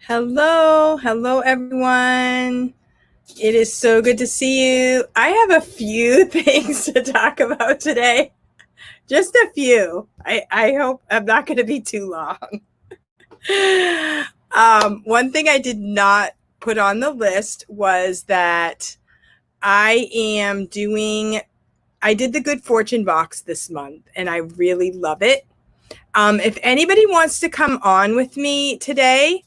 Hello, hello everyone. It is so good to see you. I have a few things to talk about today. Just a few. I hope I'm not going to be too long. One thing I did not put on the list was that I did the Good Fortune box this month and I really love it. If anybody wants to come on with me today,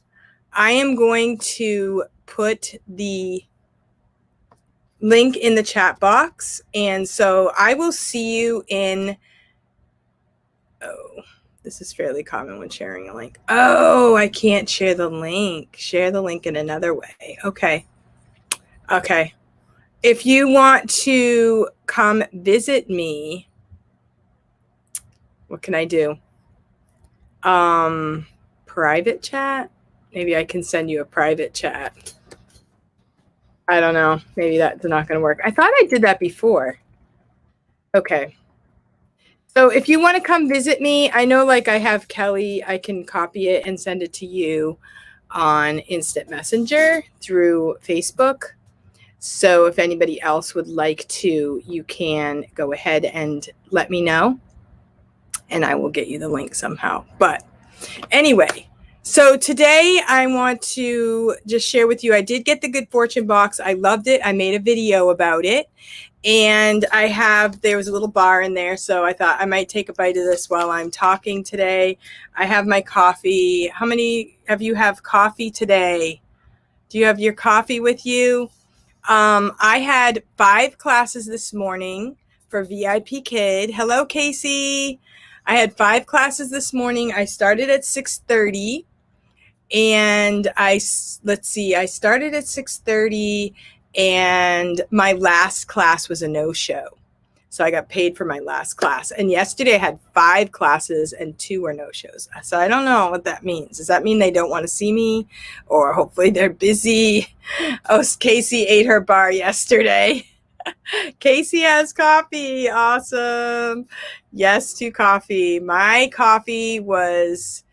I am going to put the link in the chat box. And so I will see you in, this is fairly common when sharing a link. Oh, I can't share the link. Share the link in another way. Okay. If you want to come visit me, what can I do? Private chat? Maybe I can send you a private chat. I don't know. Maybe that's not going to work. I thought I did that before. Okay. So if you want to come visit me, I know like I have Kelly, I can copy it and send it to you on Instant Messenger through Facebook. So if anybody else would like to, you can go ahead and let me know and I will get you the link somehow. But anyway, so today I want to just share with you, I did get the Good Fortune box. I loved it. I made a video about it. And there was a little bar in there, so I thought I might take a bite of this while I'm talking today. I have my coffee. How many of you have coffee today? Do you have your coffee with you? I had 5 classes this morning for VIP Kid. Hello, Casey. I had 5 classes this morning. I started at 6:30. And I started at 6:30 and my last class was a no-show. So I got paid for my last class. And yesterday I had 5 classes and 2 were no-shows. So I don't know what that means. Does that mean they don't want to see me? Or hopefully they're busy? Oh, Casey ate her bar yesterday. Casey has coffee. Awesome. Yes to coffee. My coffee was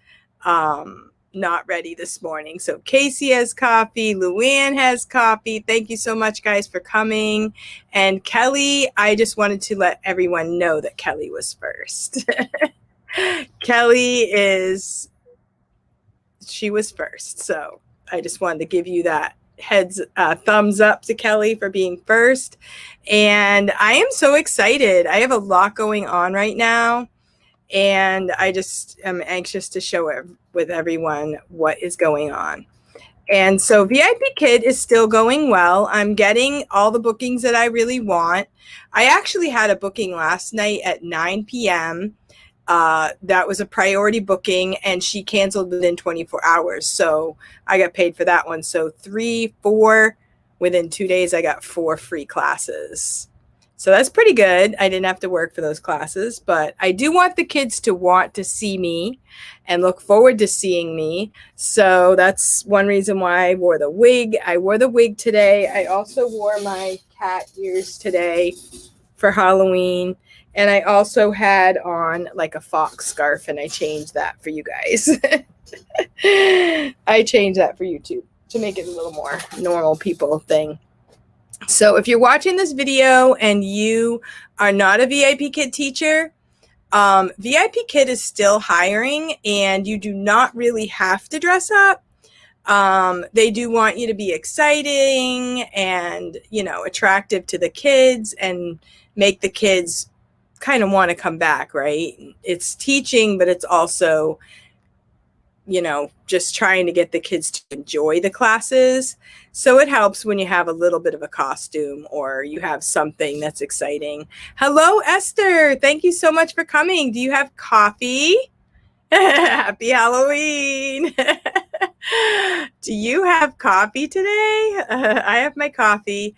not ready this morning. So Casey has coffee. Luann has coffee. Thank you so much, guys, for coming. And Kelly, I just wanted to let everyone know that Kelly was first. She was first. So I just wanted to give you that thumbs up to Kelly for being first. And I am so excited. I have a lot going on right now. And I just am anxious to show it with everyone what is going on. And so VIP Kid is still going well. I'm getting all the bookings that I really want. I actually had a booking last night at 9 p.m. That was a priority booking and she canceled within 24 hours. So I got paid for that one. So 4 within 2 days, I got 4 free classes. So that's pretty good. I didn't have to work for those classes, but I do want the kids to want to see me and look forward to seeing me. So that's one reason why I wore the wig. I wore the wig today. I also wore my cat ears today for Halloween. And I also had on like a fox scarf and I changed that for you guys. I changed that for you too to make it a little more normal people thing. So if you're watching this video and you are not a VIP Kid teacher, VIP Kid is still hiring and you do not really have to dress up. They do want you to be exciting and, attractive to the kids and make the kids kind of want to come back, right? It's teaching, but it's also, just trying to get the kids to enjoy the classes. So it helps when you have a little bit of a costume or you have something that's exciting. Hello, Esther. Thank you so much for coming. Do you have coffee? Happy Halloween. Do you have coffee today? I have my coffee.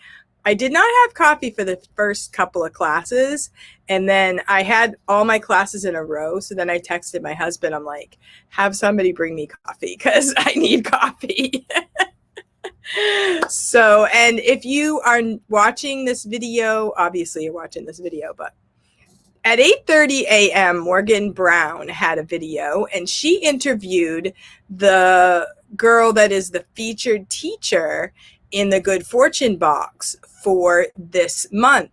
I did not have coffee for the first couple of classes. And then I had all my classes in a row. So then I texted my husband. I'm like, have somebody bring me coffee because I need coffee. So, and if you are watching this video, obviously you're watching this video, but at 8:30 a.m., Morgan Brown had a video, and she interviewed the girl that is the featured teacher in the Good Fortune box for this month.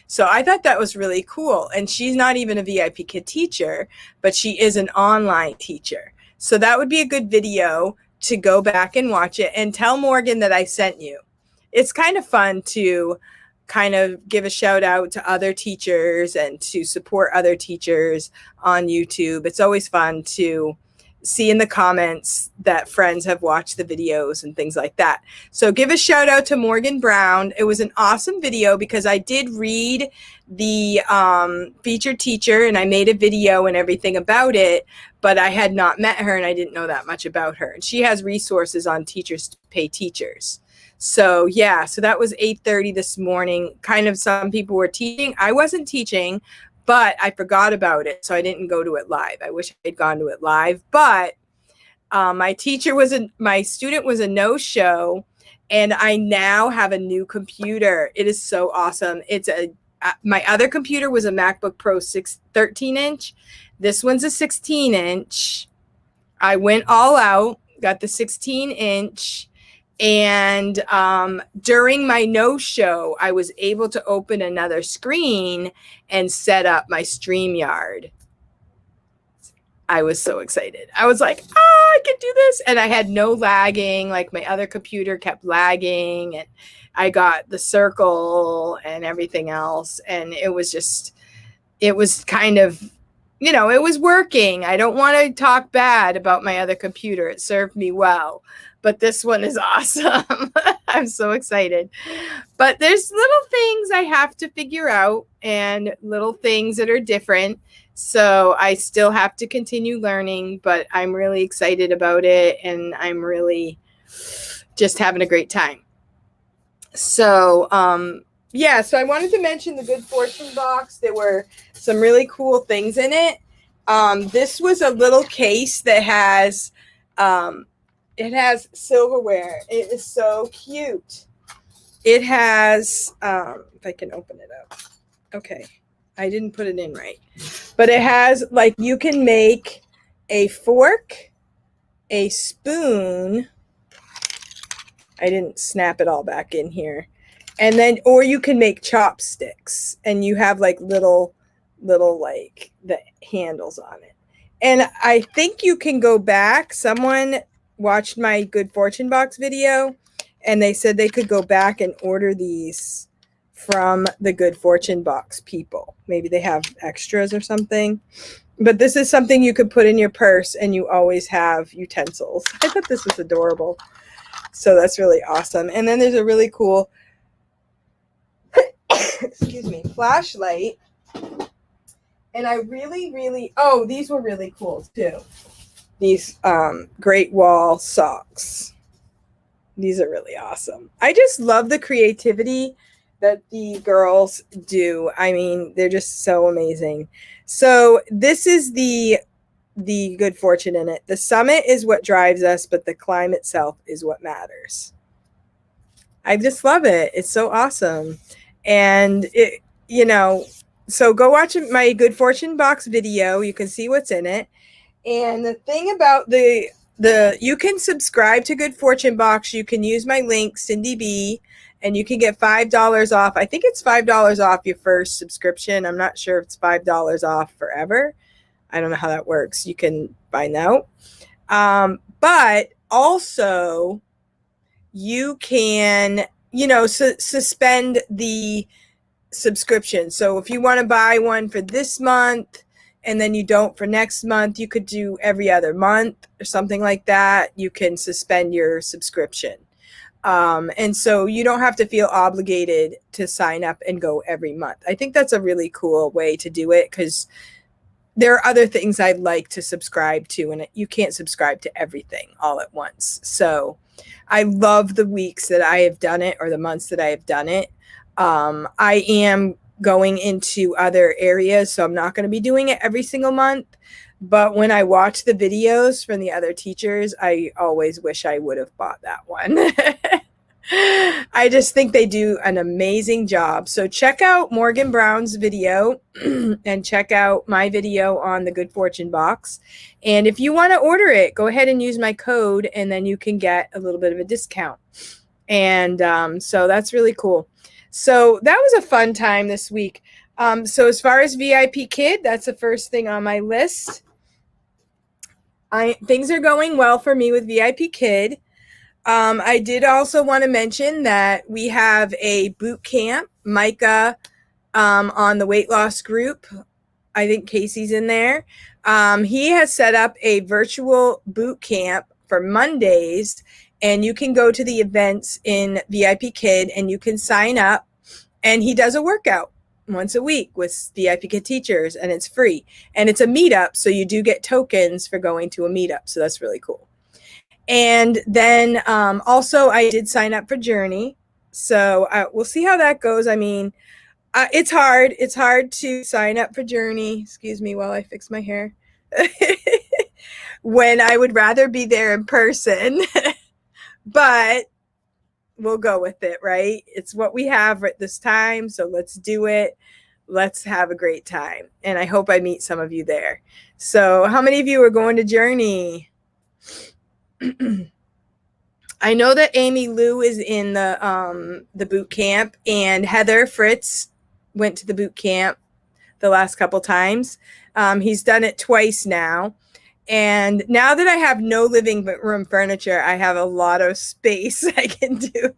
So I thought that was really cool. And she's not even a VIP Kid teacher, but she is an online teacher. So that would be a good video to go back and watch it and tell Morgan that I sent you. It's kind of fun to kind of give a shout out to other teachers and to support other teachers on YouTube. It's always fun to see in the comments that friends have watched the videos and things like that. So give a shout out to Morgan Brown. It was an awesome video because I did read the featured teacher and I made a video and everything about it, but I had not met her and I didn't know that much about her. And she has resources on Teachers to Pay Teachers. So yeah, so that was 8:30 this morning. Kind of some people were teaching. I wasn't teaching, but I forgot about it, so I didn't go to it live. I wish I had gone to it live, but my student was a no-show, and I now have a new computer. It is so awesome. It's my other computer was a MacBook Pro 13-inch. This one's a 16-inch. I went all out, got the 16-inch. And during my no-show, I was able to open another screen and set up my StreamYard. I was so excited. I was like, oh, I can do this. And I had no lagging. Like my other computer kept lagging. And I got the circle and everything else. And it was kind of, it was working. I don't want to talk bad about my other computer. It served me well. But this one is awesome. I'm so excited. But there's little things I have to figure out and little things that are different. So I still have to continue learning, but I'm really excited about it. And I'm really just having a great time. So, yeah, so I wanted to mention the Good Fortune box. There were some really cool things in it. This was a little case that has... it has silverware. It is so cute. It has, if I can open it up. Okay. I didn't put it in right. But it has, like, you can make a fork, a spoon. I didn't snap it all back in here. And then, or you can make chopsticks. And you have, like, little, like, the handles on it. And I think you can go back. Someone watched my Good Fortune box video and they said they could go back and order these from the Good Fortune box people. Maybe they have extras or something, but this is something you could put in your purse and you always have utensils. I thought this was adorable. So that's really awesome. And then there's a really cool excuse me, flashlight. And I really, oh, these were really cool too. These Great Wall socks. These are really awesome. I just love the creativity that the girls do. I mean, they're just so amazing. So this is the Good Fortune in it. The summit is what drives us, but the climb itself is what matters. I just love it. It's so awesome. And it, so go watch my Good Fortune box video. You can see what's in it. And the thing about you can subscribe to Good Fortune box. You can use my link, Cindy B, and you can get $5 off. I think it's $5 off your first subscription. I'm not sure if it's $5 off forever. I don't know how that works. You can find out. But also you can, suspend the subscription. So if you want to buy one for this month, and then you don't for next month, you could do every other month or something like that. You can suspend your subscription. And so you don't have to feel obligated to sign up and go every month. I think that's a really cool way to do it because there are other things I'd like to subscribe to, and you can't subscribe to everything all at once. So I love the weeks that I have done it or the months that I have done it. I am going into other areas, so I'm not going to be doing it every single month. But when I watch the videos from the other teachers, I always wish I would have bought that one. I just think they do an amazing job. So check out Morgan Brown's video and check out my video on the Good Fortune box. And if you want to order it, go ahead and use my code, and then you can get a little bit of a discount. And so that's really cool. So that was a fun time this week. So as far as VIP Kid, that's the first thing on my list. Things are going well for me with VIP Kid. I did also want to mention that we have a boot camp, Micah, on the weight loss group. I think Casey's in there. He has set up a virtual boot camp for Mondays, and you can go to the events in VIP Kid and you can sign up, and he does a workout once a week with VIP Kid teachers, and it's free, and it's a meetup. So you do get tokens for going to a meetup. So that's really cool. And then also I did sign up for Journey. So we'll see how that goes. I mean, it's hard. It's hard to sign up for Journey. Excuse me while I fix my hair. When I would rather be there in person. But we'll go with it, right? It's what we have at this time. So let's do it. Let's have a great time. And I hope I meet some of you there. So how many of you are going to Journey? I know that Amy Lou is in the boot camp, and Heather Fritz went to the boot camp the last couple times. He's done it twice now. And now that I have no living room furniture, I have a lot of space I can do.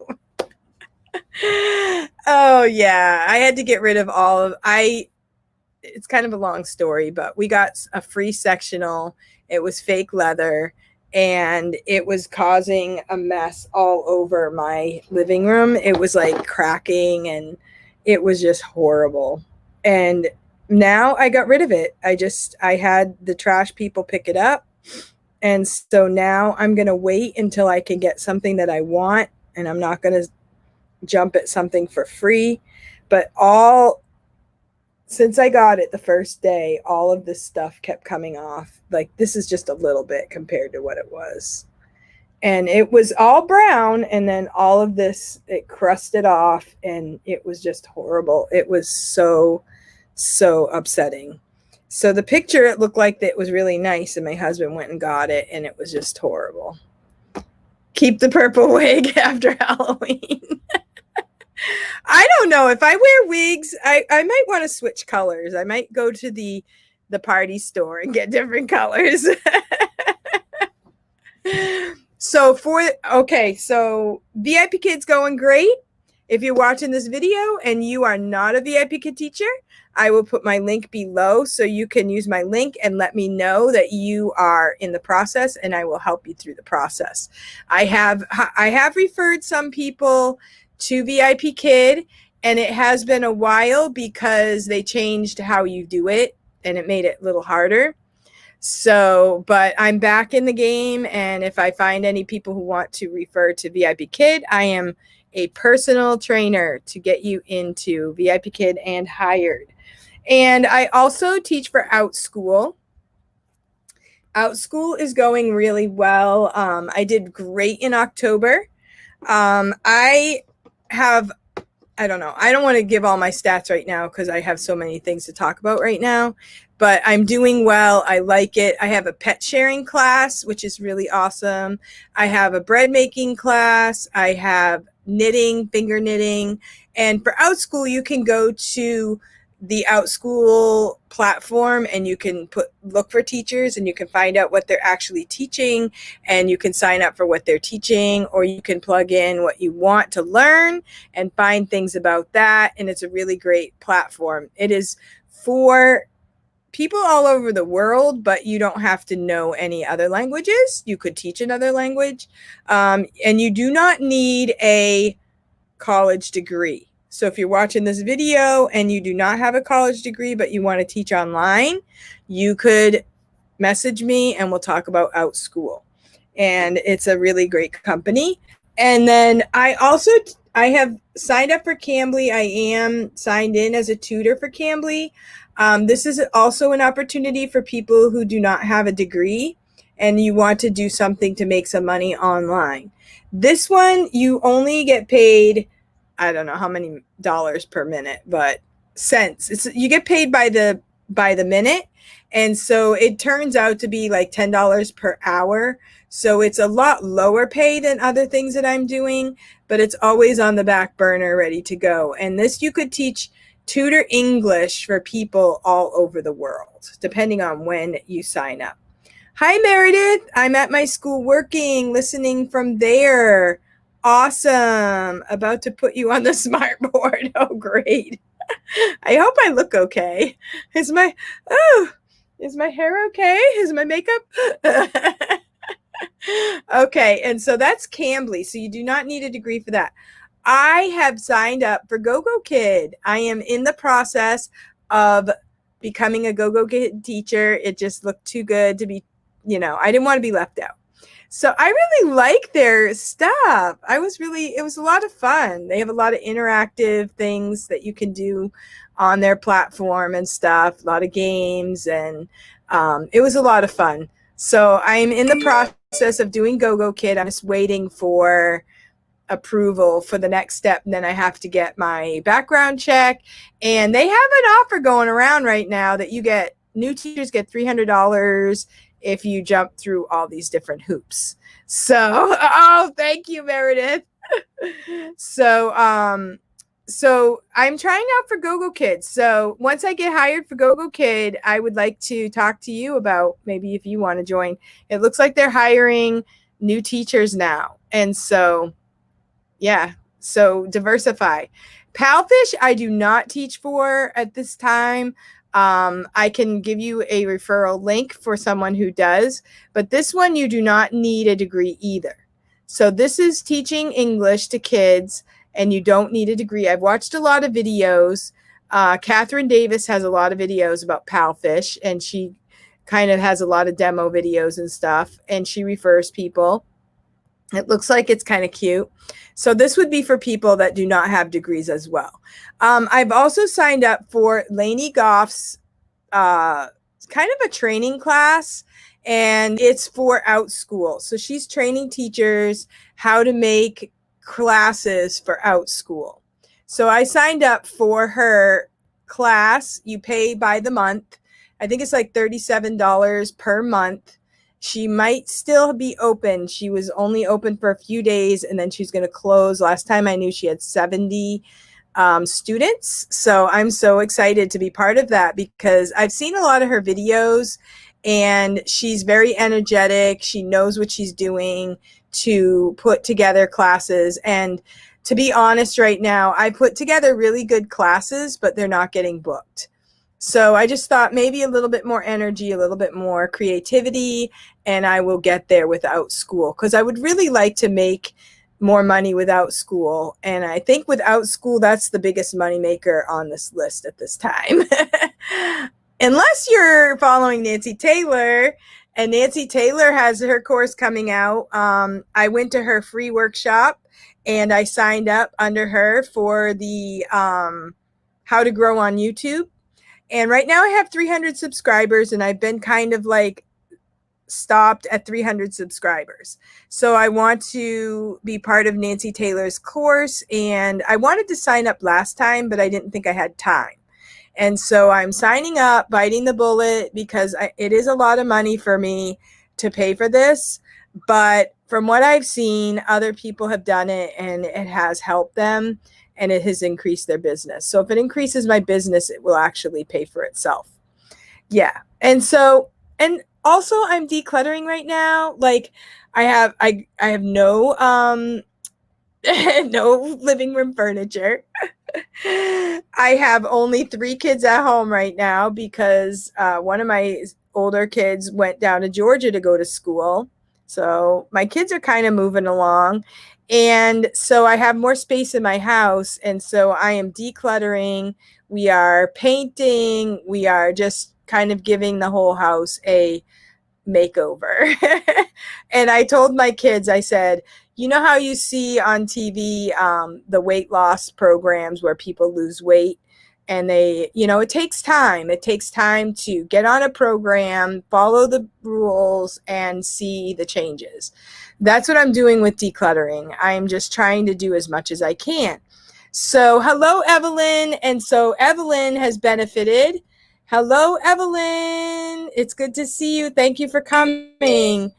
Oh yeah, I had to get rid of it's kind of a long story, but we got a free sectional. It was fake leather, and it was causing a mess all over my living room. It was like cracking, and it was just horrible. And now I got rid of it. I had the trash people pick it up. And so now I'm going to wait until I can get something that I want, and I'm not going to jump at something for free. But since I got it the first day, all of this stuff kept coming off. Like, this is just a little bit compared to what it was. And it was all brown, and then all of this, it crusted off, and it was just horrible. It was so upsetting. So the picture, it looked like it was really nice, and my husband went and got it, and it was just horrible. Keep the purple wig after Halloween. I don't know. If I wear wigs, I might want to switch colors. I might go to the party store and get different colors. So VIP Kid's going great. If you're watching this video and you are not a VIP Kid teacher, I will put my link below so you can use my link and let me know that you are in the process, and I will help you through the process. I have referred some people to VIP Kid, and it has been a while because they changed how you do it, and it made it a little harder. So, but I'm back in the game, and if I find any people who want to refer to VIP Kid, I am a personal trainer to get you into VIP Kid and hired. And I also teach for OUTSCHOOL. OUTSCHOOL is going really well. I did great in October. I don't know. I don't want to give all my stats right now because I have so many things to talk about right now, but I'm doing well. I like it. I have a pet sharing class, which is really awesome. I have a bread making class. I have knitting, finger knitting. And for OUTSCHOOL, you can go to the OUTSCHOOL platform, and you can look for teachers, and you can find out what they're actually teaching, and you can sign up for what they're teaching, or you can plug in what you want to learn and find things about that. And it's a really great platform. It is for people all over the world, but you don't have to know any other languages. You could teach another language, and you do not need a college degree. So if you're watching this video and you do not have a college degree, but you want to teach online, you could message me and we'll talk about OUTSCHOOL. And it's a really great company. And then I have signed up for CAMBLY. I am signed in as a tutor for CAMBLY. This is also an opportunity for people who do not have a degree, and you want to do something to make some money online. This one, you only get paid, I don't know how many dollars per minute, but cents. You get paid by the minute. And so it turns out to be like $10 per hour. So it's a lot lower pay than other things that I'm doing, but it's always on the back burner ready to go. And this, you could teach tutor English for people all over the world, depending on when you sign up. Hi, Meredith. I'm at my school working, listening from there. Awesome. About to put you on the smart board. Oh, great. I hope I look okay. Is my hair okay? Is my makeup? Okay, and so that's CAMBLY. So you do not need a degree for that. I have signed up for Gogokid. I am in the process of becoming a Gogokid teacher. It just looked too good to be, I didn't want to be left out. So I really like their stuff. It was a lot of fun. They have a lot of interactive things that you can do on their platform and stuff, a lot of games, and it was a lot of fun. So I'm in the process of doing Gogokid. I'm just waiting for approval for the next step, and then I have to get my background check, and they have an offer going around right now that new teachers get $300 if you jump through all these different hoops. So thank you, Meredith. So I'm trying out for Gogokid. So once I get hired for Gogokid, I would like to talk to you about maybe if you want to join. It looks like they're hiring new teachers now, and so yeah, so diversify. Palfish, I do not teach for at this time. I can give you a referral link for someone who does, but this one you do not need a degree either. So this is teaching English to kids, and you don't need a degree. I've watched a lot of videos. Catherine Davis has a lot of videos about Palfish, and she kind of has a lot of demo videos and stuff, and she refers people. It looks like it's kind of cute. So this would be for people that do not have degrees as well. I've also signed up for Lainey Goff's kind of a training class, and it's for OUTSCHOOL. So she's training teachers how to make classes for OUTSCHOOL. So I signed up for her class. You pay by the month. I think it's like $37 per month. She might still be open. She was only open for a few days, and then she's going to close. Last time I knew she had 70 students. So I'm so excited to be part of that because I've seen a lot of her videos, and she's very energetic. She knows what she's doing to put together classes. And to be honest, right now, I put together really good classes, but they're not getting booked. So I just thought maybe a little bit more energy, a little bit more creativity, and I will get there with OUTSCHOOL because I would really like to make more money with OUTSCHOOL. And I think with OUTSCHOOL, that's the biggest moneymaker on this list at this time. Unless you're following Nancy Taylor, and Nancy Taylor has her course coming out. I went to her free workshop, and I signed up under her for the How to Grow on YouTube. And right now I have 300 subscribers, and I've been kind of like stopped at 300 subscribers. So I want to be part of Nancy Taylor's course, and I wanted to sign up last time, but I didn't think I had time. And so I'm signing up, biting the bullet, because it is a lot of money for me to pay for this. But from what I've seen, other people have done it, and it has helped them, and it has increased their business. So if it increases my business, it will actually pay for itself. Yeah. And also I'm decluttering right now. Like I have no no living room furniture. I have only 3 kids at home right now because one of my older kids went down to Georgia to go to school. So my kids are kind of moving along. And so I have more space in my house. And so I am decluttering. We are painting. We are just kind of giving the whole house a makeover. And I told my kids, I said, you know how you see on TV the weight loss programs where people lose weight? And they, it takes time. It takes time to get on a program, follow the rules, and see the changes. That's what I'm doing with decluttering. I'm just trying to do as much as I can. So, hello, Evelyn. And so, Evelyn has benefited. Hello, Evelyn. It's good to see you. Thank you for coming.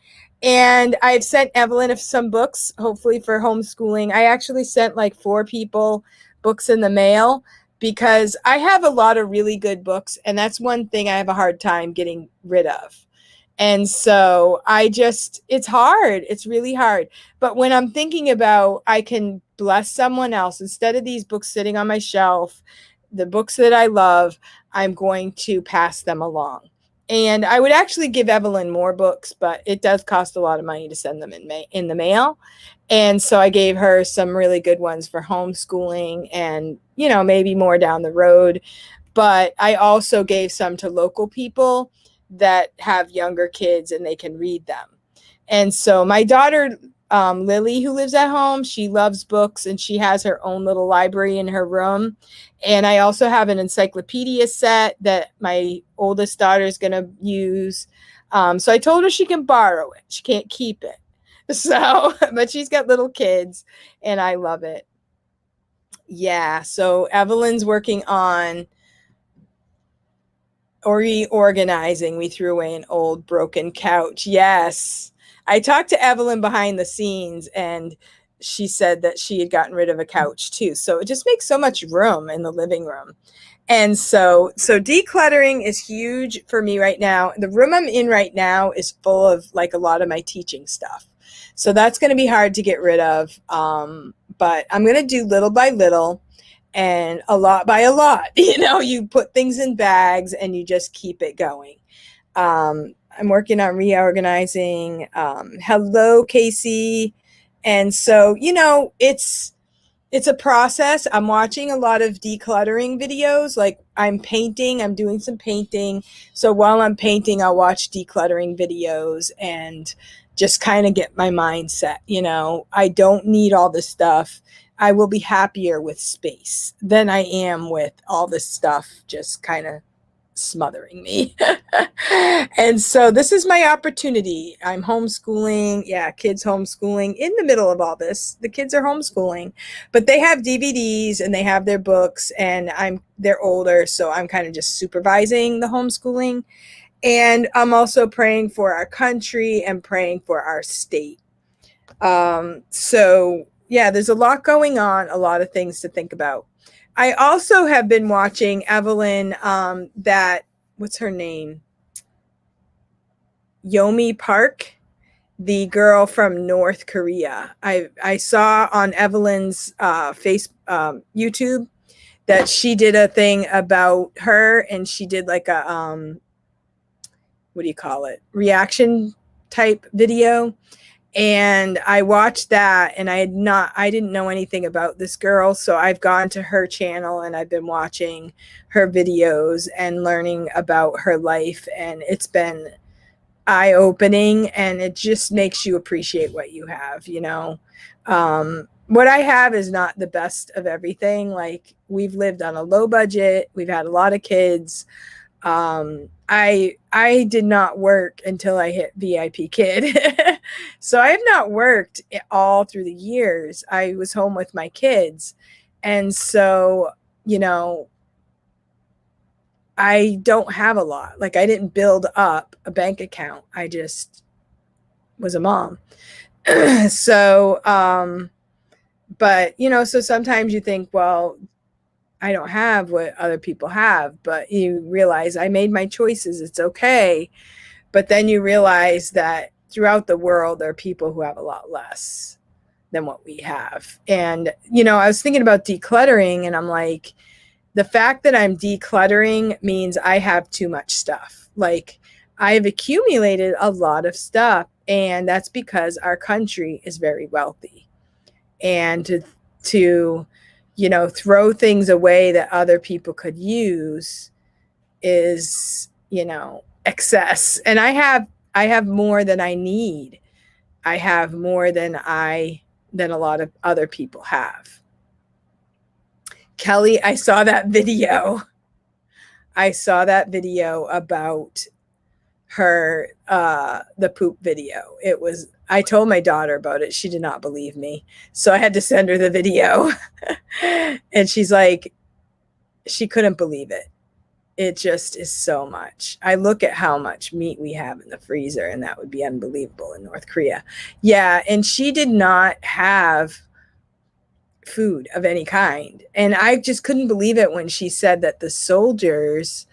And I've sent Evelyn some books, hopefully for homeschooling. I actually sent like 4 people books in the mail because I have a lot of really good books, and that's one thing I have a hard time getting rid of. And so it's hard. It's really hard. But when I'm thinking about I can bless someone else instead of these books sitting on my shelf, the books that I love, I'm going to pass them along. And I would actually give Evelyn more books, but it does cost a lot of money to send them in the mail. And so I gave her some really good ones for homeschooling and, maybe more down the road. But I also gave some to local people that have younger kids and they can read them. And so my daughter, Lily, who lives at home, she loves books and she has her own little library in her room. And I also have an encyclopedia set that my oldest daughter is going to use. So I told her she can borrow it. She can't keep it. So, but she's got little kids and I love it. Yeah. So Evelyn's working on reorganizing. We threw away an old broken couch. Yes. I talked to Evelyn behind the scenes and she said that she had gotten rid of a couch too. So it just makes so much room in the living room. And so decluttering is huge for me right now. The room I'm in right now is full of like a lot of my teaching stuff. So that's going to be hard to get rid of. But I'm going to do little by little and a lot by a lot. You put things in bags and you just keep it going. I'm working on reorganizing. Hello, Casey. And so, it's a process. I'm watching a lot of decluttering videos. Like I'm doing some painting. So while I'm painting, I'll watch decluttering videos and just kind of get my mindset. I don't need all this stuff. I will be happier with space than I am with all this stuff just kind of smothering me. And so this is my opportunity. I'm homeschooling. Yeah, kids homeschooling in the middle of all this. The kids are homeschooling, but they have DVDs and they have their books and they're older. So I'm kind of just supervising the homeschooling. And I'm also praying for our country and praying for our state. So yeah, there's a lot going on, a lot of things to think about. I also have been watching Evelyn, what's her name? Yomi Park, the girl from North Korea. I saw on Evelyn's YouTube that she did a thing about her and she did like a, what do you call it? Reaction type video. And I watched that and I didn't know anything about this girl. So I've gone to her channel and I've been watching her videos and learning about her life. And it's been eye-opening and it just makes you appreciate what you have, What I have is not the best of everything. Like we've lived on a low budget. We've had a lot of kids. I did not work until I hit VIP Kid. So I have not worked all through the years. I was home with my kids. And so, I don't have a lot. Like I didn't build up a bank account. I just was a mom. So, but, so sometimes you think, well, I don't have what other people have, but you realize I made my choices. It's okay. But then you realize that throughout the world, there are people who have a lot less than what we have. And, I was thinking about decluttering and I'm like, the fact that I'm decluttering means I have too much stuff. Like I've accumulated a lot of stuff and that's because our country is very wealthy. And to throw things away that other people could use is, excess. And I have more than I need. I have more than a lot of other people have. Kelly, I saw that video. I saw that video about her, the poop video. I told my daughter about it. She did not believe me. So I had to send her the video. And she's like, she couldn't believe it. It just is so much. I look at how much meat we have in the freezer, and that would be unbelievable in North Korea. Yeah, and she did not have food of any kind. And I just couldn't believe it when she said that the soldiers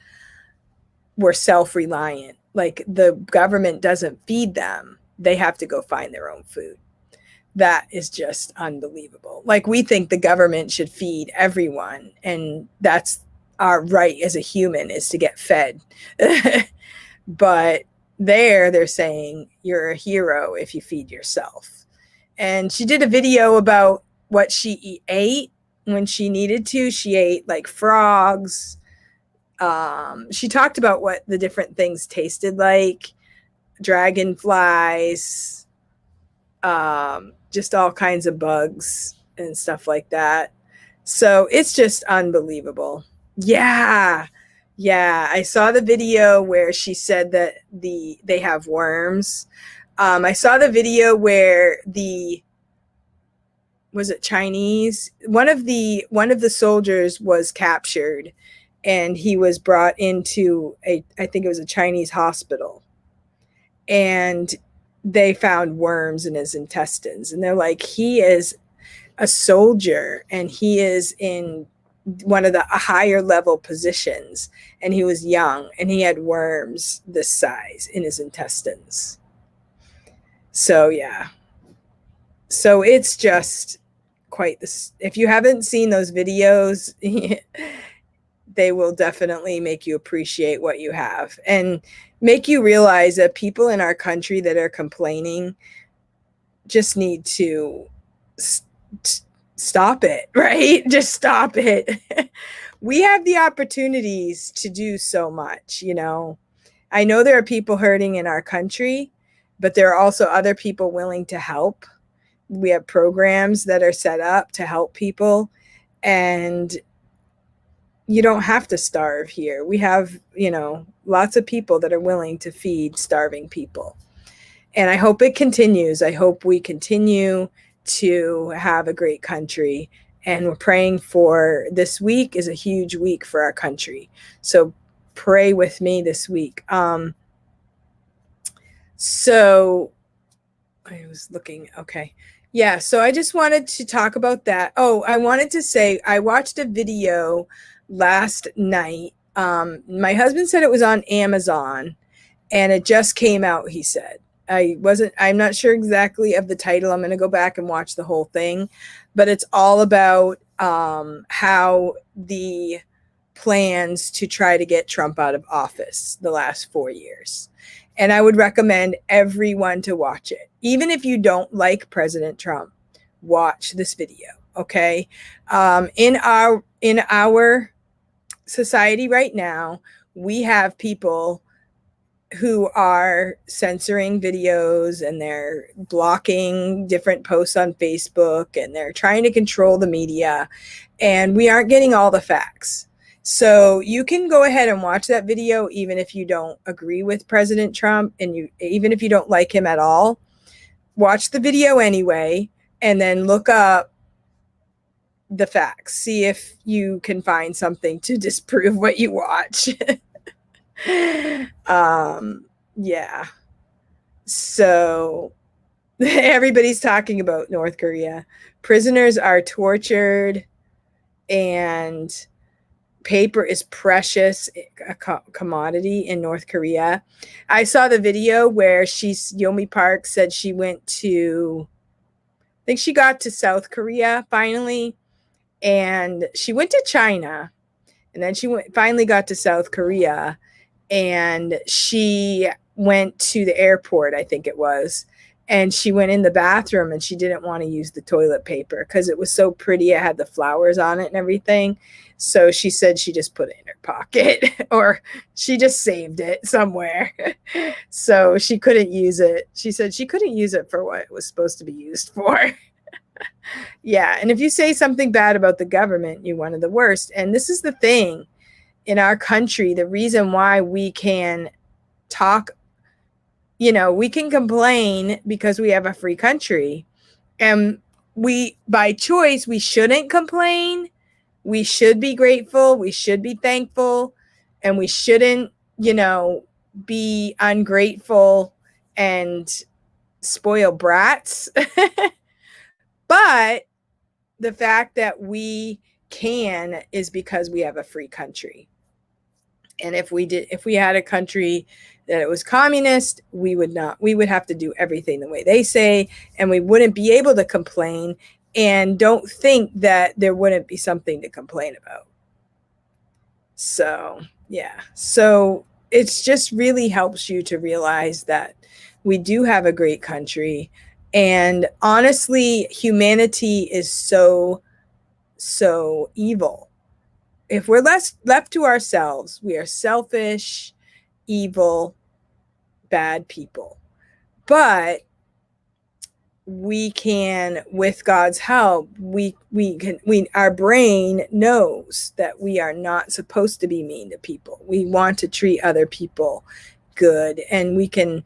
were self-reliant. Like the government doesn't feed them. They have to go find their own food. That is just unbelievable. Like we think the government should feed everyone, and that's our right as a human, is to get fed. But they're saying you're a hero if you feed yourself. And she did a video about what she ate when she needed to. She ate like frogs. She talked about what the different things tasted like, dragonflies, just all kinds of bugs and stuff like that. So it's just unbelievable. Yeah. Yeah. I saw the video where she said that they have worms. I saw the video where was it Chinese? One of the soldiers was captured, and he was brought into I think it was a Chinese hospital, and they found worms in his intestines. And they're like, he is a soldier, and he is in one of the higher level positions, and he was young, and he had worms this size in his intestines. So yeah. So it's just quite this. If you haven't seen those videos, they will definitely make you appreciate what you have, and make you realize that people in our country that are complaining just need to stop it, right? Just stop it. We have the opportunities to do so much, you know. I know there are people hurting in our country, but there are also other people willing to help. We have programs that are set up to help people, and you don't have to starve here. We have, you know, lots of people that are willing to feed starving people. And I hope it continues. I hope we continue to have a great country. And we're praying for this week is a huge week for our country. So pray with me this week. So I was looking. Okay. Yeah. So I just wanted to talk about that. Oh, I wanted to say I watched a video last night. My husband said it was on Amazon, and it just came out, he said. I'm not sure exactly of the title. I'm going to go back and watch the whole thing, but it's all about how the plans to try to get Trump out of office the last 4 years. And I would recommend everyone to watch it. Even if you don't like President Trump, watch this video. Okay. In our society right now, we have people who are censoring videos, and they're blocking different posts on Facebook, and they're trying to control the media, and we aren't getting all the facts. So you can go ahead and watch that video, even if you don't agree with President Trump, and even if you don't like him at all, watch the video anyway, and then look up the facts. See if you can find something to disprove what you watch. Yeah. So everybody's talking about North Korea. Prisoners are tortured, and paper is precious, a commodity in North Korea. I saw the video where Yeonmi Park said she went to, I think she got to South Korea finally, and she went to China, and then she finally got to South Korea, and she went to the airport, I think it was, and she went in the bathroom, and she didn't want to use the toilet paper because it was so pretty. It had the flowers on it and everything. So she said she just put it in her pocket, or she just saved it somewhere. So she couldn't use it. She said she couldn't use it for what it was supposed to be used for. Yeah. And if you say something bad about the government, you're one of the worst. And this is the thing in our country, the reason why we can talk, we can complain because we have a free country. And by choice, we shouldn't complain. We should be grateful. We should be thankful. And we shouldn't, be ungrateful and spoil brats. But the fact that we can is because we have a free country. And if we had a country that it was communist, we would have to do everything the way they say, and we wouldn't be able to complain. And don't think that there wouldn't be something to complain about. So, yeah. So it's just really helps you to realize that we do have a great country. And honestly, humanity is so evil. If we're left to ourselves, we are selfish, evil, bad people. But we can, with God's help, our brain knows that we are not supposed to be mean to people. We want to treat other people good. And we can,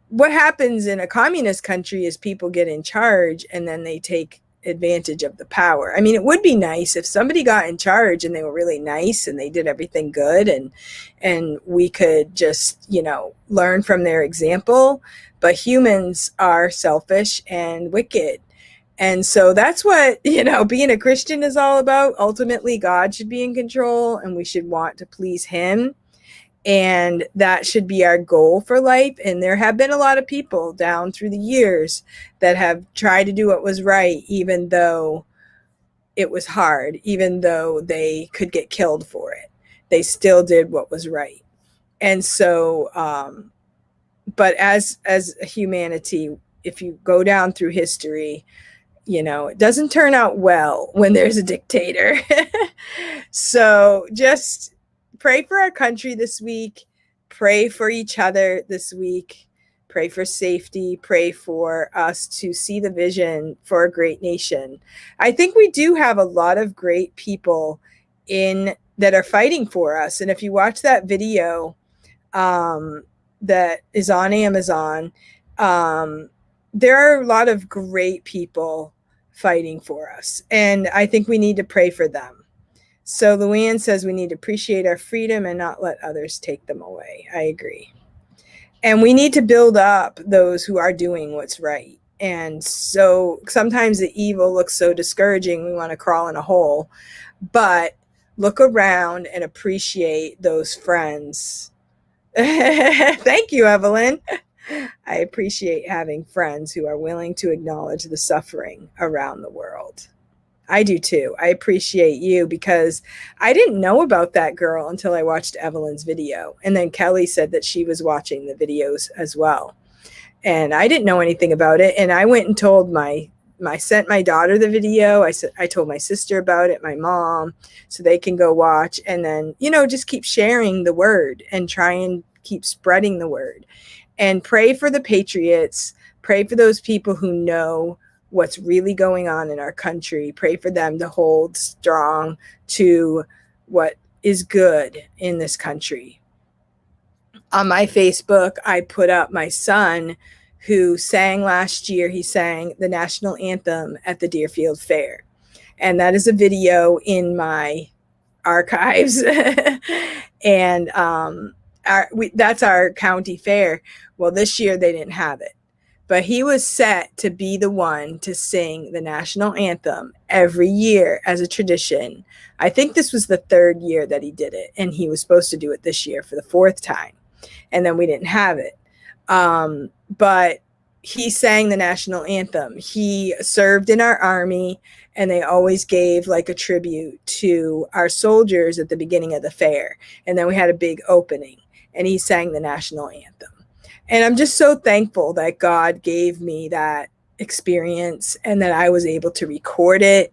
what happens in a communist country is people get in charge and then they take advantage of the power. I mean, it would be nice if somebody got in charge and they were really nice and they did everything good, and we could just, learn from their example. But humans are selfish and wicked. And so that's what, being a Christian is all about. Ultimately, God should be in control and we should want to please him. And that should be our goal for life. And there have been a lot of people down through the years that have tried to do what was right, even though it was hard, even though they could get killed for it. They still did what was right. And so, but as a humanity, if you go down through history, it doesn't turn out well when there's a dictator. So just pray for our country this week. Pray for each other this week. Pray for safety. Pray for us to see the vision for a great nation. I think we do have a lot of great people that are fighting for us. And if you watch that video that is on Amazon, there are a lot of great people fighting for us. And I think we need to pray for them. So Luann says we need to appreciate our freedom and not let others take them away. I agree. And we need to build up those who are doing what's right. And so sometimes the evil looks so discouraging, we want to crawl in a hole. But look around and appreciate those friends. Thank you, Evelyn. I appreciate having friends who are willing to acknowledge the suffering around the world. I do too. I appreciate you because I didn't know about that girl until I watched Evelyn's video. And then Kelly said that she was watching the videos as well. And I didn't know anything about it. And I went and told sent my daughter the video. I told my sister about it, my mom, so they can go watch. And then, just keep sharing the word and try and keep spreading the word. And pray for the patriots. Pray for those people who know what's really going on in our country. Pray for them to hold strong to what is good in this country. On my Facebook, I put up my son who sang last year. He sang the national anthem at the Deerfield Fair. And that is a video in my archives. And that's our county fair. Well, this year they didn't have it. But he was set to be the one to sing the national anthem every year as a tradition. I think this was the third year that he did it, and he was supposed to do it this year for the fourth time. And then we didn't have it. But he sang the national anthem. He served in our army, and they always gave like a tribute to our soldiers at the beginning of the fair. And then we had a big opening, and he sang the national anthem. And I'm just so thankful that God gave me that experience and that I was able to record it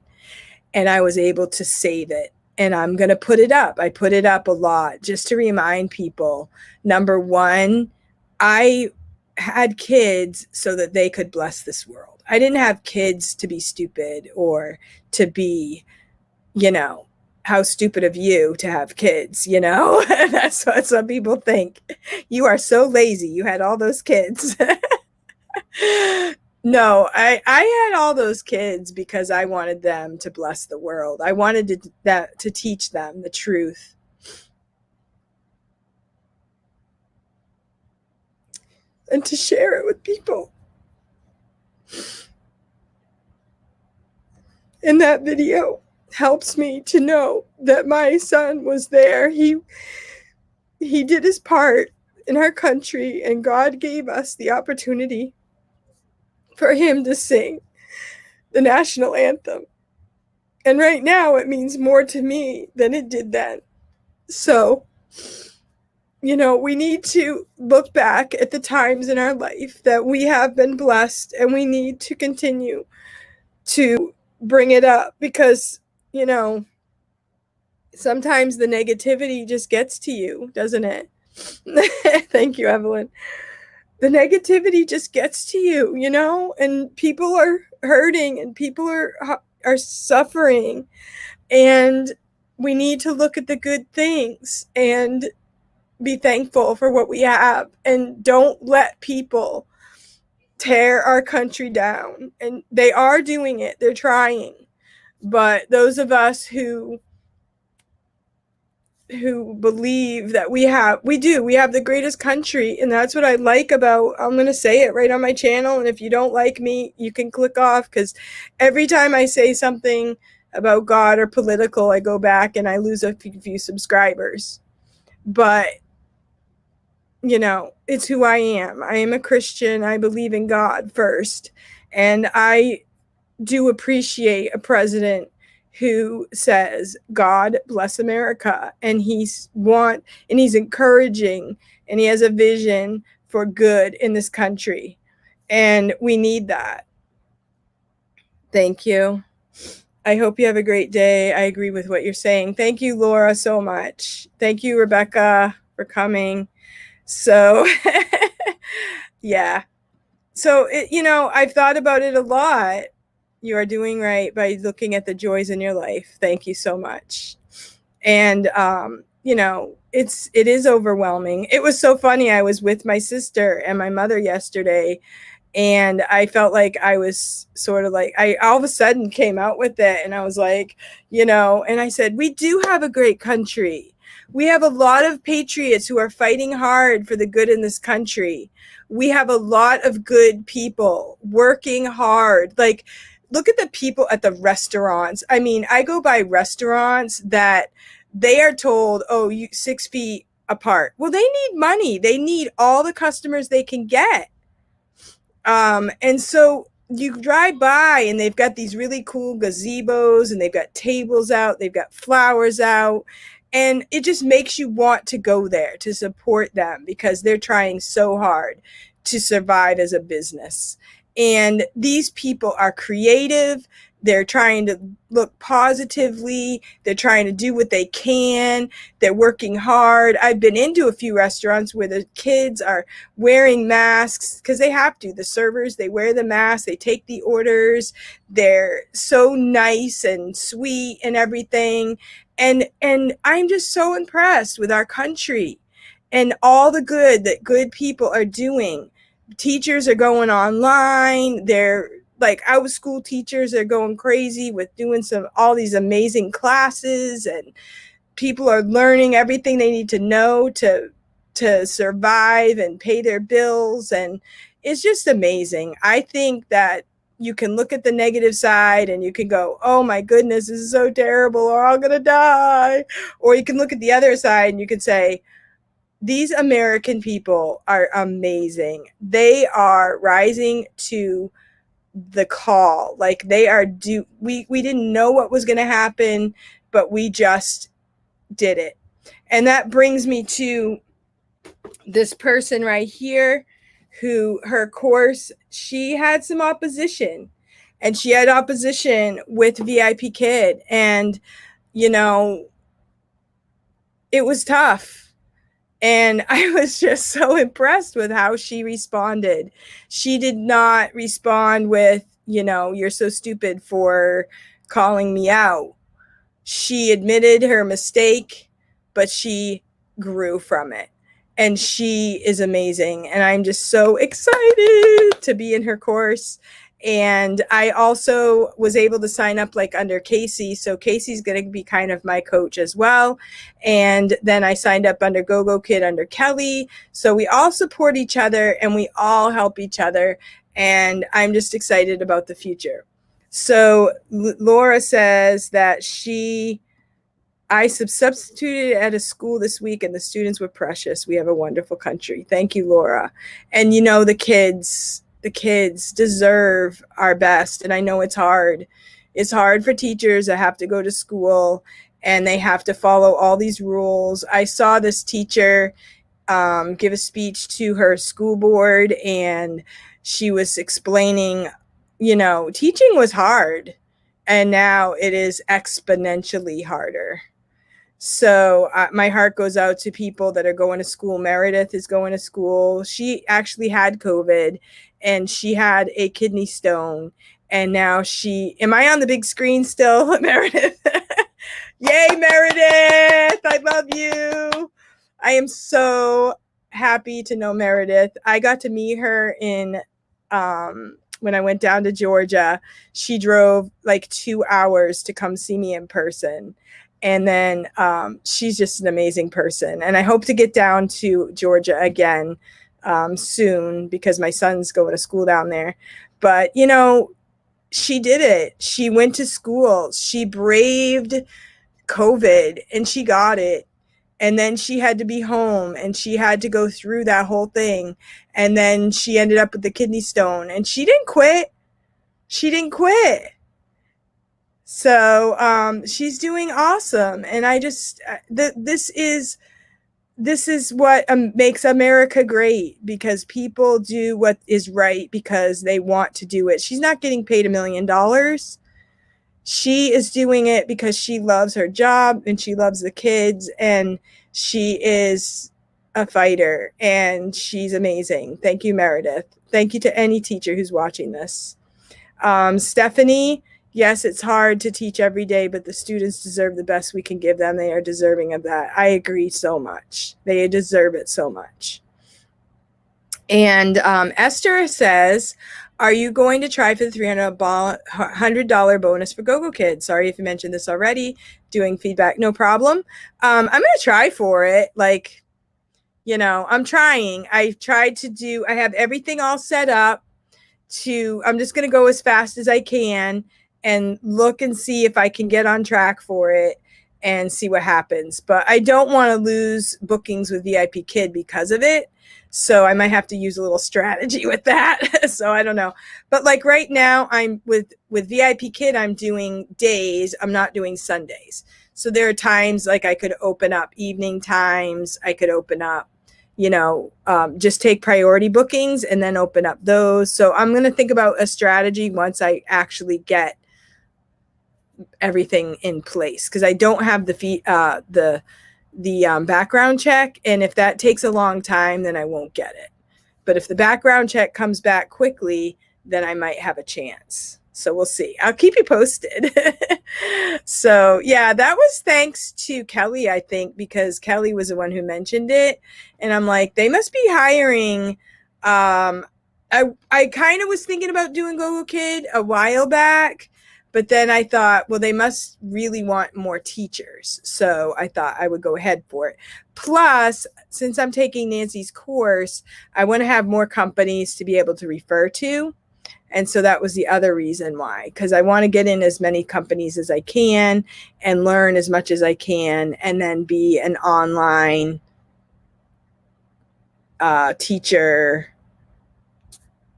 and I was able to save it. And I'm going to put it up. I put it up a lot just to remind people. Number one, I had kids so that they could bless this world. I didn't have kids to be stupid or to be, how stupid of you to have kids, That's what some people think. You are so lazy. You had all those kids. No, I had all those kids because I wanted them to bless the world. I wanted to teach them the truth. And to share it with people. And that video helps me to know that my son was there. He did his part in our country, and God gave us the opportunity for him to sing the national anthem. And right now it means more to me than it did then. So, we need to look back at the times in our life that we have been blessed, and we need to continue to bring it up because, sometimes the negativity just gets to you, doesn't it? Thank you, Evelyn. The negativity just gets to you, and people are hurting and people are suffering, and we need to look at the good things and be thankful for what we have, and don't let people tear our country down. And they are doing it. They're trying. But those of us who believe that we have the greatest country, and that's what I like about, I'm going to say it right on my channel, and if you don't like me, you can click off, because every time I say something about God or political, I go back and I lose a few subscribers. But it's who I am. I am a Christian. I believe in God first, and I do appreciate a president who says, God bless America, and he's encouraging, and he has a vision for good in this country, and we need that. Thank you. I hope you have a great day. I agree with what you're saying. Thank you, Laura, so much. Thank you, Rebecca, for coming. So, yeah. So, I've thought about it a lot. You are doing right by looking at the joys in your life. Thank you so much. And, it is overwhelming. It was so funny. I was with my sister and my mother yesterday, and I felt like I was sort of like, I all of a sudden came out with it, and I was like, and I said, we do have a great country. We have a lot of patriots who are fighting hard for the good in this country. We have a lot of good people working hard. Like, look at the people at the restaurants. I mean, I go by restaurants that they are told, oh, you 6 feet apart. Well, they need money. They need all the customers they can get. And so you drive by and they've got these really cool gazebos, and they've got tables out, they've got flowers out, and it just makes you want to go there to support them because they're trying so hard to survive as a business. And these people are creative. They're trying to look positively. They're trying to do what they can. They're working hard. I've been into a few restaurants where the kids are wearing masks because they have to. The servers, they wear the mask. They take the orders. They're so nice and sweet and everything. And I'm just so impressed with our country and all the good that good people are doing. Teachers are going online. They're like out of school teachers are going crazy with doing all these amazing classes, and people are learning everything they need to know to survive and pay their bills. And it's just amazing. I think that you can look at the negative side and you can go, oh my goodness, this is so terrible, or I'm going to die. Or you can look at the other side and you can say, these American people are amazing. They are rising to the call. Like they are we didn't know what was going to happen, but we just did it. And that brings me to this person right here, who her course, she had some opposition, and she had opposition with Vipkid, and it was tough. And I was just so impressed with how she responded. She did not respond with, you're so stupid for calling me out. She admitted her mistake, but she grew from it. And she is amazing. And I'm just so excited to be in her course. And I also was able to sign up like under Casey. So Casey's going to be kind of my coach as well. And then I signed up under Gogokid under Kelly. So we all support each other and we all help each other. And I'm just excited about the future. So Laura says that I substituted at a school this week and the students were precious. We have a wonderful country. Thank you, Laura. And the kids deserve our best. And I know it's hard. It's hard for teachers that have to go to school and they have to follow all these rules. I saw this teacher give a speech to her school board and she was explaining, teaching was hard and now it is exponentially harder. So my heart goes out to people that are going to school. Meredith is going to school. She actually had COVID and she had a kidney stone. And now am I on the big screen still, Meredith? Yay, Meredith. I love you. I am so happy to know Meredith. I got to meet her when I went down to Georgia. She drove like 2 hours to come see me in person. And then she's just an amazing person. And I hope to get down to Georgia again soon because my son's going to school down there. But, she did it. She went to school. She braved COVID and she got it. And then she had to be home and she had to go through that whole thing. And then she ended up with the kidney stone and she didn't quit. She didn't quit. So she's doing awesome. And I just, this is what makes America great, because people do what is right because they want to do it. She's not getting paid $1 million. She is doing it because she loves her job and she loves the kids and she is a fighter and she's amazing. Thank you, Meredith. Thank you to any teacher who's watching this. Stephanie, yes, it's hard to teach every day, but the students deserve the best we can give them. They are deserving of that. I agree so much. They deserve it so much. And Esther says, are you going to try for the $300 bonus for Gogokid? Sorry if you mentioned this already. Doing feedback, no problem. I'm going to try for it. I'm trying. I have everything all set up I'm just going to go as fast as I can and look and see if I can get on track for it and see what happens. But I don't want to lose bookings with VIP Kid because of it. So I might have to use a little strategy with that. So I don't know. But right now I'm with VIP Kid, I'm doing days. I'm not doing Sundays. So there are times I could open up evening times. I could open up, just take priority bookings and then open up those. So I'm going to think about a strategy once I actually get everything in place, because I don't have the background check. And if that takes a long time, then I won't get it. But if the background check comes back quickly, then I might have a chance. So we'll see. I'll keep you posted. So yeah, that was thanks to Kelly, I think, because Kelly was the one who mentioned it. And I'm like, they must be hiring. I kind of was thinking about doing Gogokid a while back, but then I thought, well, they must really want more teachers. So I thought I would go ahead for it. Plus, since I'm taking Nancy's course, I want to have more companies to be able to refer to. And so that was the other reason why, because I want to get in as many companies as I can and learn as much as I can, and then be an online teacher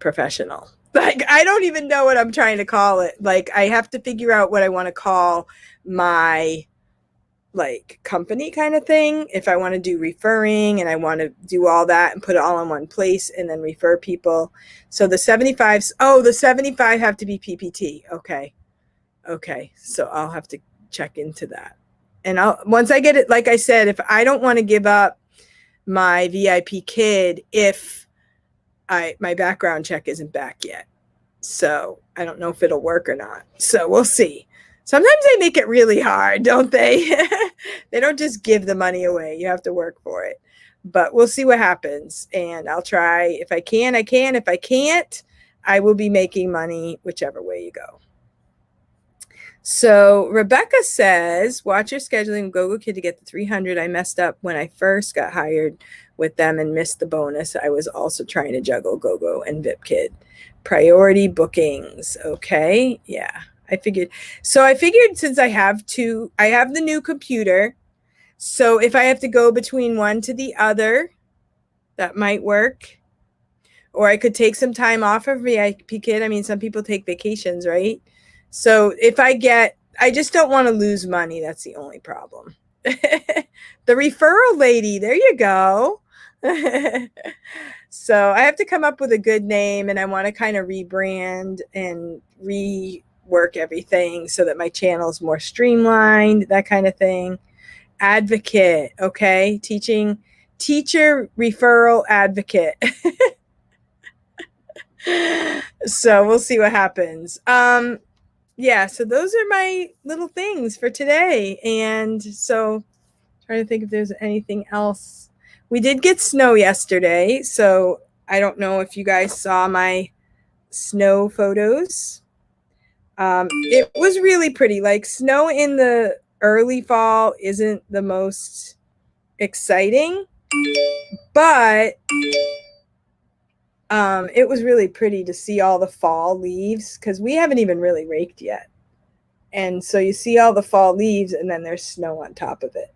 professional. I don't even know what I'm trying to call it. I have to figure out what I want to call my company kind of thing. If I want to do referring and I want to do all that and put it all in one place and then refer people. So the 75s, the 75 have to be PPT. Okay. So I'll have to check into that. And once I get it, like I said, if I don't want to give up my VIP Kid if my background check isn't back yet. So I don't know if it'll work or not. So we'll see. Sometimes they make it really hard, don't they? They don't just give the money away. You have to work for it. But we'll see what happens. And I'll try. If I can, I can. If I can't, I will be making money whichever way you go. So Rebecca says, watch your scheduling Gogokid to get the 300. I messed up when I first got hired with them and missed the bonus. I was also trying to juggle Gogo and Vipkid. Priority bookings. Okay. Yeah, I figured. So I figured since I have the new computer. So if I have to go between one to the other, that might work. Or I could take some time off of Vipkid. I mean, some people take vacations, right? So if I just don't want to lose money. That's the only problem. The referral lady, there you go. So I have to come up with a good name, and I want to kind of rebrand and rework everything so that my channel is more streamlined, that kind of thing. Advocate, okay? Teacher referral advocate. So we'll see what happens. Yeah, so those are my little things for today. And so trying to think if there's anything else. We did get snow yesterday, so I don't know if you guys saw my snow photos. It was really pretty. Like, snow in the early fall isn't the most exciting, but it was really pretty to see all the fall leaves, because we haven't even really raked yet. And so you see all the fall leaves, and then there's snow on top of it.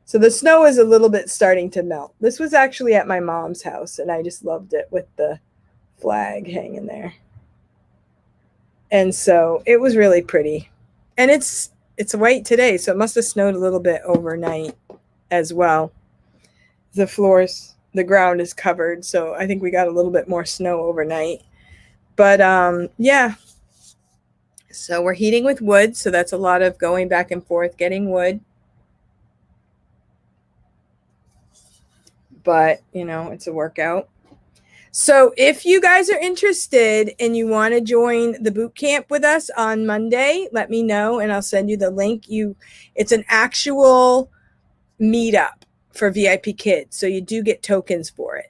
So the snow is a little bit starting to melt. This was actually at my mom's house, and I just loved it with the flag hanging there. And so it was really pretty. And it's white today, so it must have snowed a little bit overnight as well. The ground is covered, so I think we got a little bit more snow overnight. But yeah. So we're heating with wood, so that's a lot of going back and forth getting wood. But, it's a workout. So if you guys are interested and you want to join the boot camp with us on Monday, let me know and I'll send you the link. It's an actual meetup for VIP kids, so you do get tokens for it.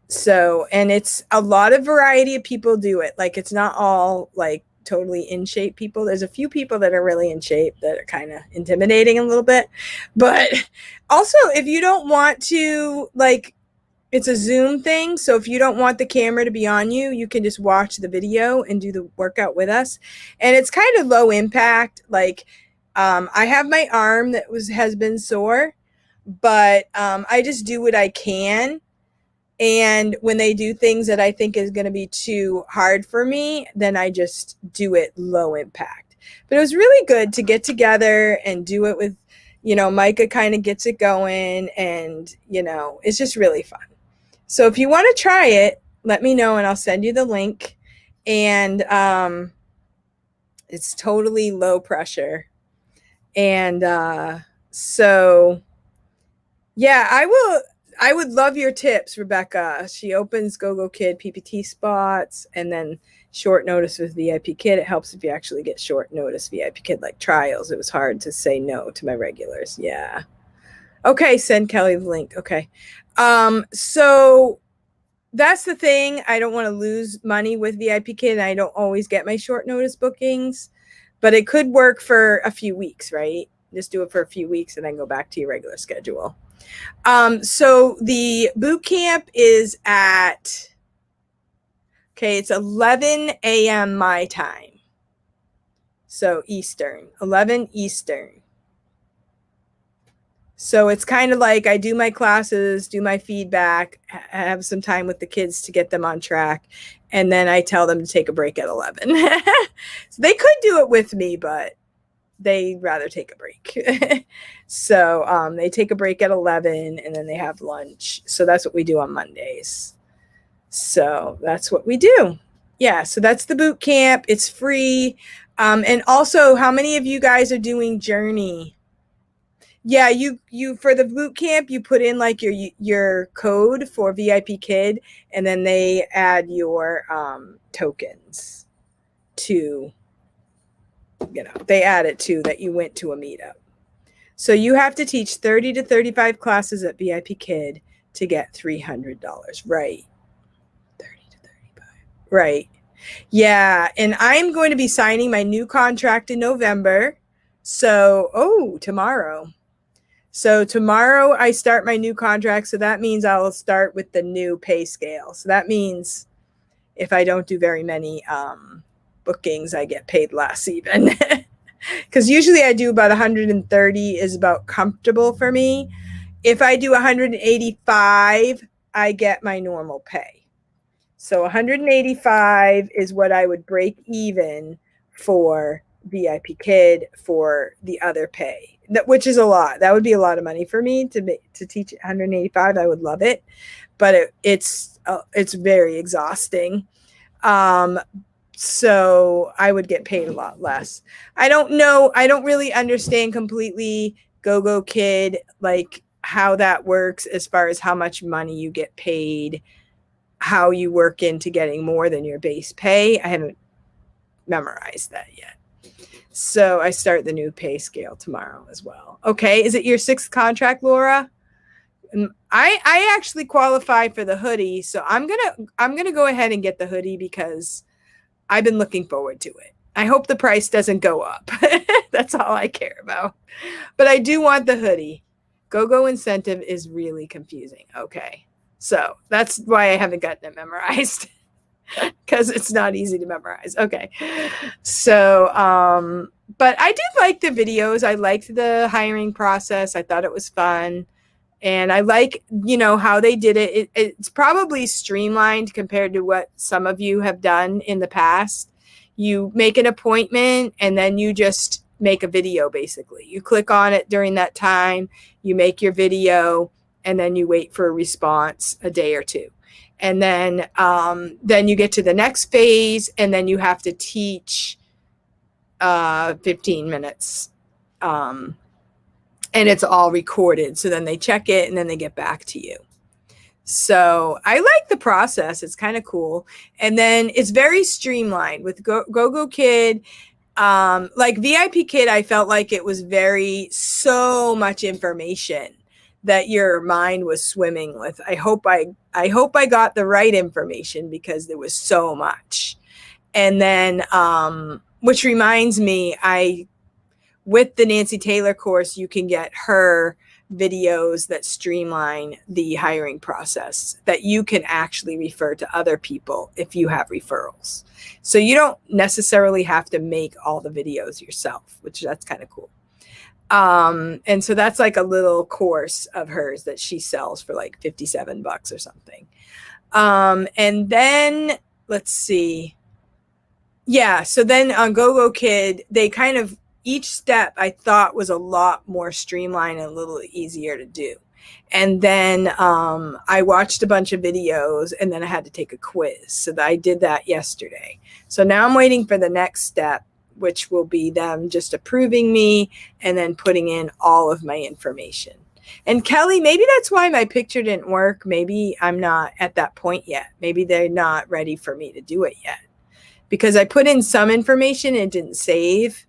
So, and it's a lot of variety of people do it. Like, it's not all like totally in shape people. There's a few people that are really in shape that are kind of intimidating a little bit. But also, if you don't want to, like, it's a Zoom thing. So if you don't want the camera to be on you, you can just watch the video and do the workout with us. And it's kind of low impact. Like, I have my arm that has been sore, but I just do what I can. And when they do things that I think is going to be too hard for me, then I just do it low impact. But it was really good to get together and do it with, Micah kind of gets it going, and, it's just really fun. So if you want to try it, let me know and I'll send you the link. And it's totally low pressure. And so, yeah, I would love your tips, Rebecca. She opens Gogokid PPT spots, and then short notice with VIP Kid. It helps if you actually get short notice VIP Kid, like trials. It was hard to say no to my regulars. Yeah. Okay, send Kelly the link. Okay. So that's the thing. I don't want to lose money with VIP Kid, and I don't always get my short notice bookings, but it could work for a few weeks, right? Just do it for a few weeks and then go back to your regular schedule. So the boot camp is it's 11 a.m. my time. So Eastern, 11 Eastern. So it's kind of like I do my classes, do my feedback, have some time with the kids to get them on track, and then I tell them to take a break at 11. So they could do it with me, but they'd rather take a break. So they take a break at 11, and then they have lunch. So that's what we do on Mondays. So that's what we do. Yeah, so that's the boot camp. It's free. And also, how many of you guys are doing Journey? Yeah, you for the boot camp, you put in like your code for VIP Kid, and then they add your tokens to, they add it to that you went to a meetup. So you have to teach 30 to 35 classes at VIP Kid to get $300, right? 30 to 35. Right. Yeah, and I'm going to be signing my new contract in November. So, tomorrow. So tomorrow I start my new contract. So that means I'll start with the new pay scale. So that means if I don't do very many bookings, I get paid less even. Because usually I do about 130 is about comfortable for me. If I do 185, I get my normal pay. So 185 is what I would break even for VIP Kid for the other pay, which is a lot. That would be a lot of money for me to teach 185. I would love it, but it's very exhausting. So I would get paid a lot less. I don't know. I don't really understand completely Gogokid, like how that works as far as how much money you get paid, how you work into getting more than your base pay. I haven't memorized that yet. So I start the new pay scale tomorrow as well. Okay. Is it your 6th contract, Laura? I actually qualify for the hoodie. So I'm going to go ahead and get the hoodie because I've been looking forward to it. I hope the price doesn't go up. That's all I care about. But I do want the hoodie. Go incentive is really confusing. Okay. So that's why I haven't gotten it memorized, because it's not easy to memorize. Okay. So, but I did like the videos. I liked the hiring process. I thought it was fun. And I like, how they did it. It's probably streamlined compared to what some of you have done in the past. You make an appointment and then you just make a video, basically. You click on it during that time, you make your video, and then you wait for a response a day or two. And then you get to the next phase, and then you have to teach 15 minutes. And it's all recorded. So then they check it and then they get back to you. So I like the process. It's kind of cool. And then it's very streamlined with Gogokid. Like VIP Kid, I felt like it was so much information that your mind was swimming with. I hope I got the right information because there was so much. And then, which reminds me, with the Nancy Taylor course, you can get her videos that streamline the hiring process that you can actually refer to other people if you have referrals. So you don't necessarily have to make all the videos yourself, which that's kind of cool. And so that's like a little course of hers that she sells for like $57 or something. And then let's see. Yeah. So then on Gogokid, they kind of, each step I thought was a lot more streamlined and a little easier to do. And then I watched a bunch of videos and then I had to take a quiz. So I did that yesterday. So now I'm waiting for the next step, which will be them just approving me and then putting in all of my information. And Kelly, maybe that's why my picture didn't work. Maybe I'm not at that point yet. Maybe they're not ready for me to do it yet. Because I put in some information and it didn't save.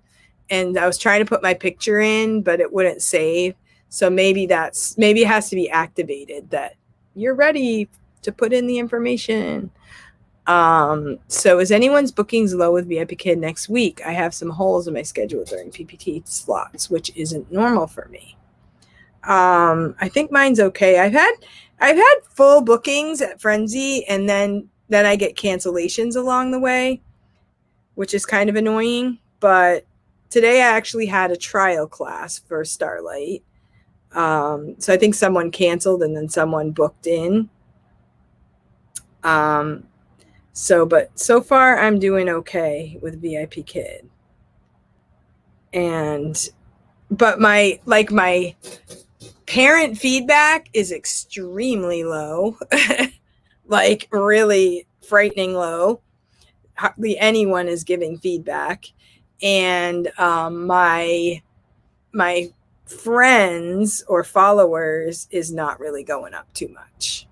And I was trying to put my picture in, but it wouldn't save. So maybe it has to be activated that you're ready to put in the information. So is anyone's bookings low with VIP Kid next week? I have some holes in my schedule during PPT slots, which isn't normal for me. I think mine's okay. I've had full bookings at Frenzy, and then I get cancellations along the way, which is kind of annoying. But today I actually had a trial class for Starlight. So I think someone canceled and then someone booked in. But so far I'm doing okay with VIP Kid. But my parent feedback is extremely low, like really frightening low. Hardly anyone is giving feedback. And my friends or followers is not really going up too much.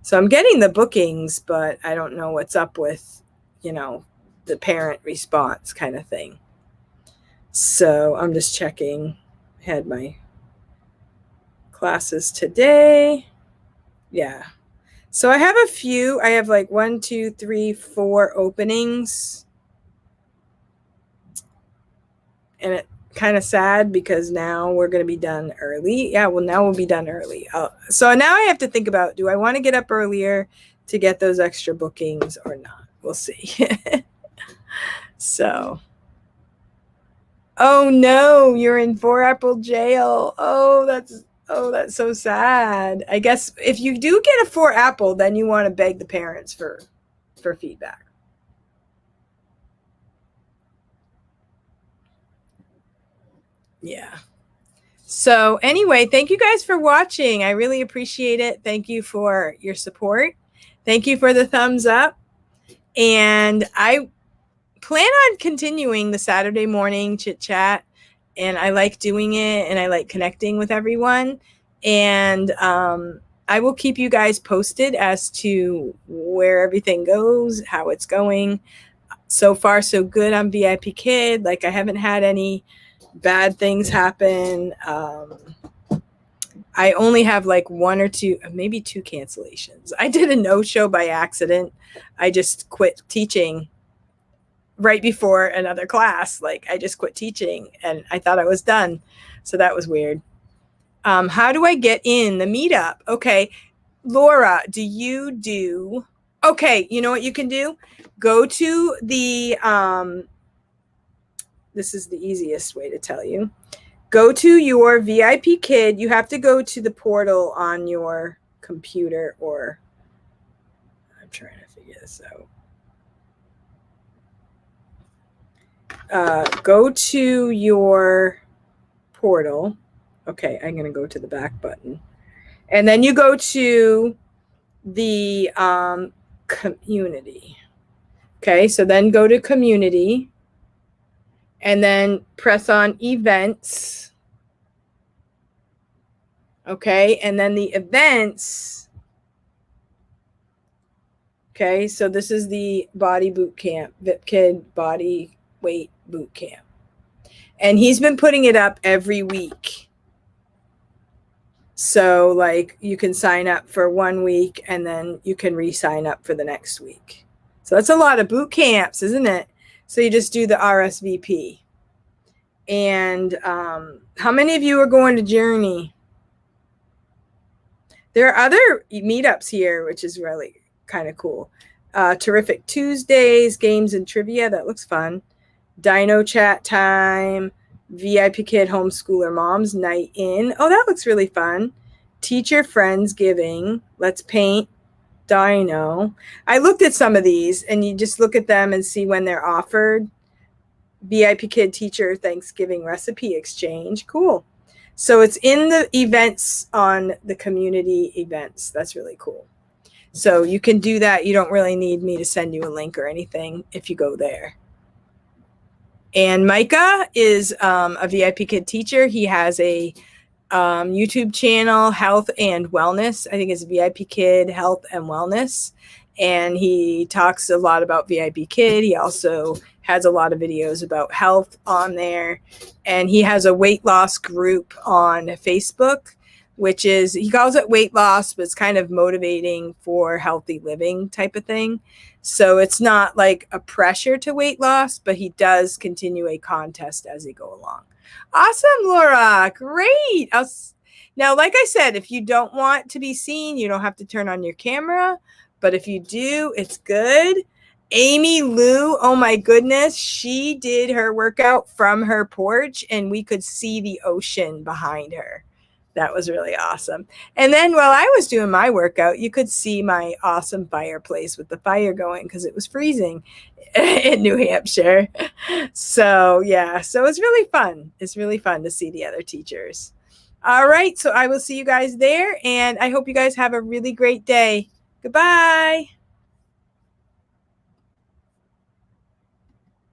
So I'm getting the bookings, but I don't know what's up with, the parent response kind of thing. So I'm just checking. I had my classes today. Yeah. So I have a few. I have like 1, 2, 3, 4 openings. And it's kind of sad because now we're going to be done early. Yeah, well, now we'll be done early. So now I have to think about, do I want to get up earlier to get those extra bookings or not? We'll see. So, oh no, you're in 4-apple jail. Oh, that's so sad. I guess if you do get a 4-apple, then you want to beg the parents for feedback. Yeah. So anyway, thank you guys for watching. I really appreciate it. Thank you for your support. Thank you for the thumbs up. And I plan on continuing the Saturday morning chit chat. And I like doing it and I like connecting with everyone. And I will keep you guys posted as to where everything goes, how it's going. So far, so good on VIP Kid. Like I haven't had any bad things happen. I only have like 1 or 2, maybe 2 cancellations. I did a no-show by accident. I just quit teaching right before another class. Like I just quit teaching and I thought I was done. So that was weird. How do I get in the meetup? Okay. Laura, okay. You know what you can do? Go to the, this is the easiest way to tell you. Go to your VIP Kid. You have to go to the portal on your computer or I'm trying to figure this out. Go to your portal. Okay, I'm going to go to the back button. And then you go to the community. Okay, so then go to community. And then press on events. Okay, and then the events. Okay, so this is the body boot camp, Vipkid body weight boot camp. And he's been putting it up every week. So like you can sign up for 1 week and then you can re-sign up for the next week. So that's a lot of boot camps, isn't it? So you just do the RSVP. And how many of you are going to Journey? There are other meetups here, which is really kind of cool. Terrific Tuesdays, games and trivia. That looks fun. Dino chat time. VIP Kid homeschooler moms night in. Oh, that looks really fun. Teacher friends giving. Let's paint. Dino. I looked at some of these and you just look at them and see when they're offered. VIP Kid teacher Thanksgiving recipe exchange. Cool. So it's in the events on the community events. That's really cool. So you can do that. You don't really need me to send you a link or anything if you go there. And Micah is a VIP Kid teacher. He has a YouTube channel, Health and Wellness. I think it's VIP Kid Health and Wellness. And he talks a lot about VIP Kid. He also has a lot of videos about health on there. And he has a weight loss group on Facebook, which is, he calls it weight loss, but it's kind of motivating for healthy living type of thing. So it's not like a pressure to weight loss, but he does continue a contest as he go along. Awesome, Laura. Great. Now, like I said, if you don't want to be seen, you don't have to turn on your camera. But if you do, it's good. Amy Lou, oh my goodness, she did her workout from her porch and we could see the ocean behind her. That was really awesome. And then while I was doing my workout, you could see my awesome fireplace with the fire going because it was freezing in New Hampshire. So yeah, so it's really fun. It's really fun to see the other teachers. All right, so I will see you guys there and I hope you guys have a really great day. Goodbye.